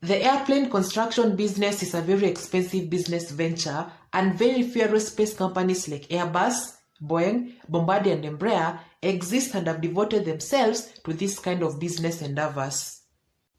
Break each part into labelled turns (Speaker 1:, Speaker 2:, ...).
Speaker 1: The airplane construction business is a very expensive business venture, and very few aerospace companies like Airbus, Boeing, Bombardier and Embraer exist and have devoted themselves to this kind of business endeavors.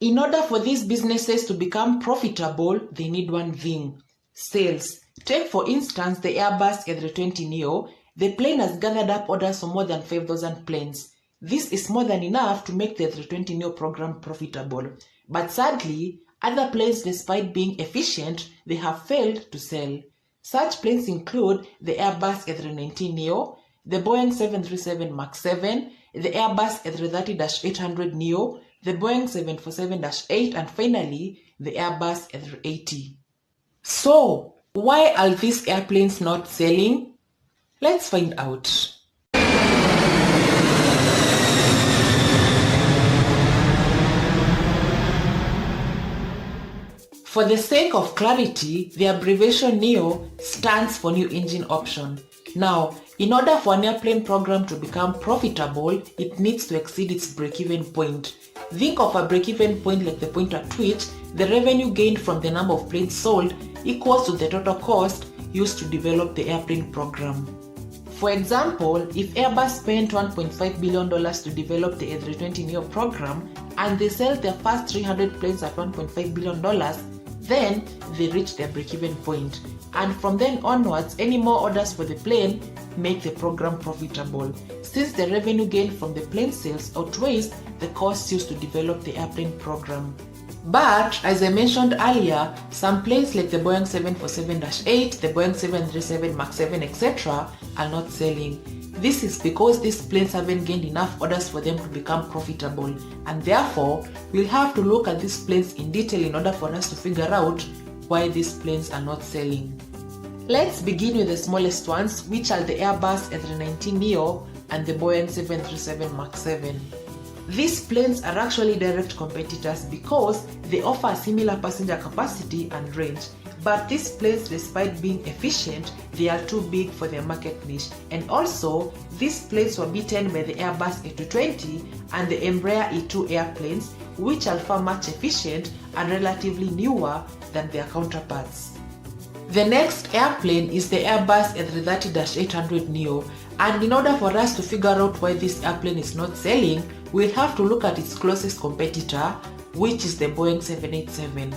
Speaker 1: In order for these businesses to become profitable, they need one thing: sales. Take for instance the Airbus A320neo. The plane has gathered up orders for more than 5,000 planes. This is more than enough to make the A320neo program profitable. But sadly, other planes, despite being efficient, they have failed to sell. Such planes include the Airbus A319neo, the Boeing 737 MAX 7, the Airbus A330-800neo, the Boeing 747-8, and finally, the Airbus A380. So, why are these airplanes not selling? Let's find out. For the sake of clarity, the abbreviation NEO stands for New Engine Option. Now, in order for an airplane program to become profitable, it needs to exceed its break-even point. Think of a break-even point like the point at which the revenue gained from the number of planes sold equals to the total cost used to develop the airplane program. For example, if Airbus spent $1.5 billion to develop the A320neo program and they sell their first 300 planes at $1.5 billion, then they reach their break-even point. And from then onwards, any more orders for the plane make the program profitable, since the revenue gained from the plane sales outweighs the costs used to develop the airplane program. But, as I mentioned earlier, some planes like the Boeing 747-8, the Boeing 737 MAX 7, etc. are not selling. This is because these planes haven't gained enough orders for them to become profitable, and therefore, we'll have to look at these planes in detail in order for us to figure out why these planes are not selling. Let's begin with the smallest ones, which are the Airbus A319neo and the Boeing 737 MAX 7. These planes are actually direct competitors because they offer a similar passenger capacity and range. But these planes, despite being efficient, they are too big for their market niche. And also, these planes were beaten by the Airbus A220 and the Embraer E2 airplanes, which are far much efficient and relatively newer than their counterparts. The next airplane is the Airbus A330-800neo, and in order for us to figure out why this airplane is not selling, we'll have to look at its closest competitor, which is the Boeing 787.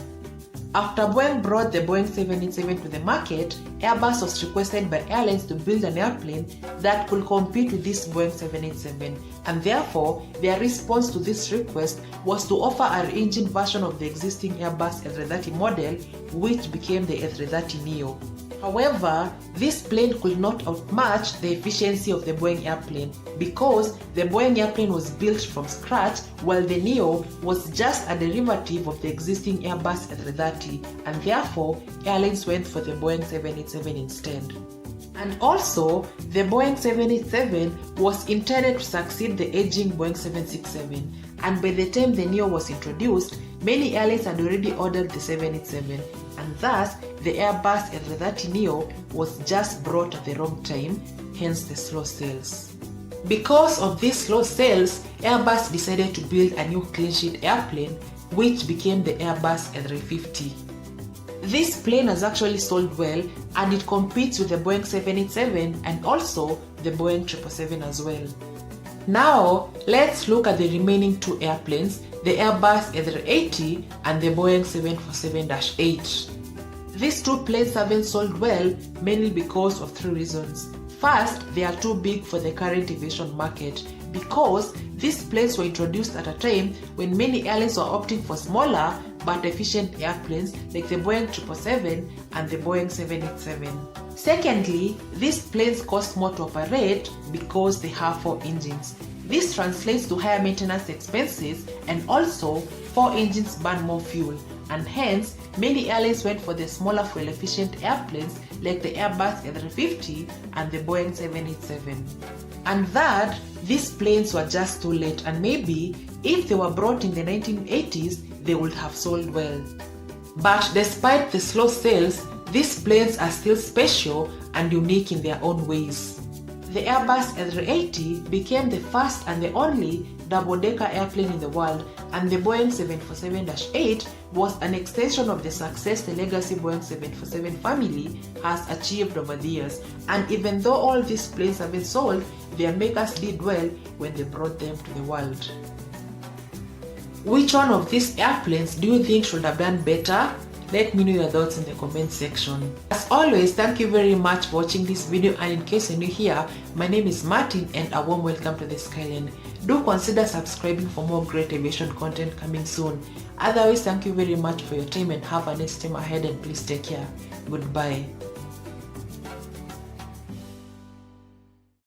Speaker 1: After Boeing brought the Boeing 787 to the market, Airbus was requested by airlines to build an airplane that could compete with this Boeing 787, and therefore their response to this request was to offer a re-engined version of the existing Airbus A330 model, which became the A330neo. However, this plane could not outmatch the efficiency of the Boeing airplane because the Boeing airplane was built from scratch while the Neo was just a derivative of the existing Airbus A330, and therefore airlines went for the Boeing 787 instead. And also, the Boeing 787 was intended to succeed the aging Boeing 767, and by the time the Neo was introduced, many airlines had already ordered the 787, and thus the Airbus A330neo was just brought at the wrong time, hence the slow sales. Because of these slow sales, Airbus decided to build a new clean sheet airplane, which became the Airbus A350. This plane has actually sold well, and it competes with the Boeing 787 and also the Boeing 777 as well. Now, let's look at the remaining two airplanes, the Airbus A380 and the Boeing 747-8. These two planes haven't sold well, mainly because of three reasons. First, they are too big for the current aviation market because these planes were introduced at a time when many airlines were opting for smaller but efficient airplanes like the Boeing 777 and the Boeing 787. Secondly, these planes cost more to operate because they have 4 engines. This translates to higher maintenance expenses, and also 4 engines burn more fuel, and hence many airlines went for the smaller fuel efficient airplanes like the Airbus A350 and the Boeing 787. And third, these planes were just too late, and maybe if they were brought in the 1980s, they would have sold well. But despite the slow sales, these planes are still special and unique in their own ways. The Airbus A380 became the first and the only double-decker airplane in the world, and the Boeing 747-8 was an extension of the success the legacy Boeing 747 family has achieved over the years. And even though all these planes have been sold, their makers did well when they brought them to the world. Which one of these airplanes do you think should have done better? Let me know your thoughts in the comment section. As always, thank you very much for watching this video, and in case you're new here, my name is Martin and a warm welcome to the Skyline. Do consider subscribing for more great aviation content coming soon. Otherwise, thank you very much for your time and have a nice time ahead, and please take care. Goodbye.